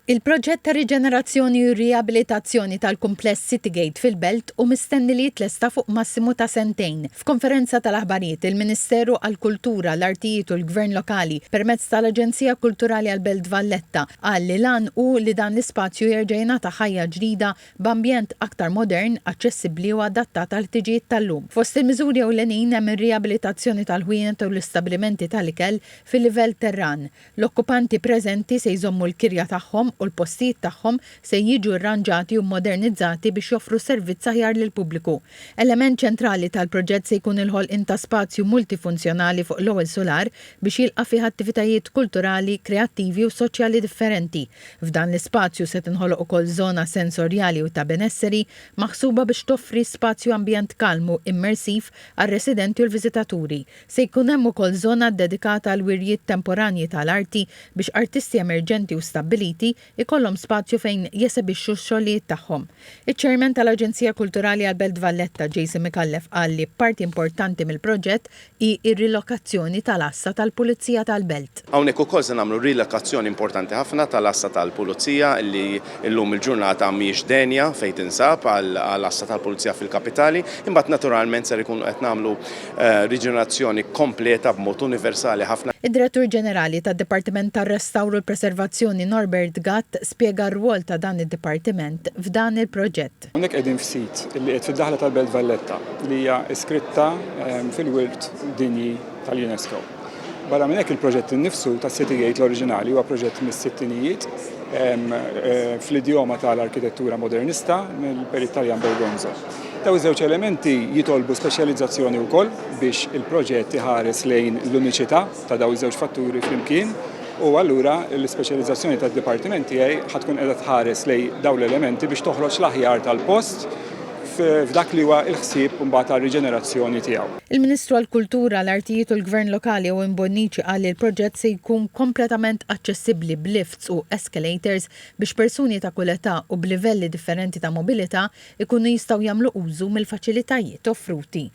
Il-proġett ta' riġenerazzjoni u riabilitazzjoni tal-kumpless Citygate fil-Belt u mistenni li jitlesta fuq massimu ta' sentejn. F'konferenza tal-aħbarijiet, il-Ministeru għall-Kultura, l-Artijiet u l-Gvern Lokali permezz tal-Aġenzija Kulturali għall-Belt Valletta qal li lan u li dan l-ispazju jerġa' jingħata ħajja ġdida b'ambjent aktar modern, aċċessibbli u adattat għal ħtiġijiet tal-lum. Fost il-miżuri ewlenin hemm ir-riabilitazzjoni tal-ħwienet u l-istablimenti tal-ikel fil-livell terran. L-okkupanti preżenti se jżommu l-kirja tagħhom u l-postijiet tagħhom se jiġu rranġati u modernizzati biex joffru servizz aħjar lill-pubbliku. Element ċentrali tal-proġett se jkun il-ħolqien ta' spazju multifunzjonali fuq l-ewwel solar biex jilqa' fih attivitajiet kulturali, kreattivi u soċjali differenti. F'dan l-ispazju se tinħoloq ukoll żona sensorjali u ta' benesseri maħsuba biex toffri spazju ambjent kalmu immersiv għar-residenti u l-viżitaturi. Se jkun hemm ukoll żona dedikata għal wirjiet temporanji tal-arti biex artisti emerġenti u stabbiliti ikollhom spazju fejn jesebixxu x-xogħlijiet tagħhom. Iċ-Chairman tal-Aġenzija Kulturali għall-Belt Valletta Jason Mikallef qal li parti importanti mill-proġett hi r-rilokazzjoni tal-assa tal-Pulizija tal-Belt. Hawnhekk ukoll se nagħmlu rilokazzjoni importanti ħafna tal-assa tal-Pulizija li llum il-ġurnata mhijiex denja fejn tinsab għall-assa tal-Pulizija fil-Kapitali, imbagħad naturalment se jkunu qed nagħmlu riġenerazzjoni kompleta b'mod universali ħafna. Id-Direttur Ġenerali tad-Dipartiment tar-Restawru u l-Preservazzjoni Norbert Gatt spjega r-rwol ta' dan id-dipartiment f'dan il-proġett. Hawnhekk qegħdin f'sit li qed fid-daħla tal-Belt Valletta li hija iskritta fil-Wirt Dinji tal-UNESCO. Barra minn hekk il-proġett innifsu ta' Citygate l-oriġinali huwa proġett mis-sittinijiet fl-idjoma tal-arkitettura modernista mill-Perit Taljan Bergonzo. Daw iż-żewġ elementi jitolbu speċjalizzazzjoni wkoll biex il-proġett iħares lejn l-uniċità ta' daw iż-żewġ fatturi flimkien. U allura l-ispeċjalizzazzjoni tad-dipartiment tiegħi ħatkun qiegħda tħares lejn dawn l-elementi biex toħroġ l-aħjar tal-post f'dak li huwa l-ħsieb mbagħad tar-riġenerazzjoni tiegħu. Il-Ministru għall-Kultura, l-Artijiet u l-Gvern Lokali Owen Bonnici qal li l-proġett se jkun kompletament aċċessibbli b'lifts u escalators biex persuni ta' kull età u b'livelli differenti ta' mobilità ikunu jistgħu jagħmlu użu mill-faċilitajiet offruti.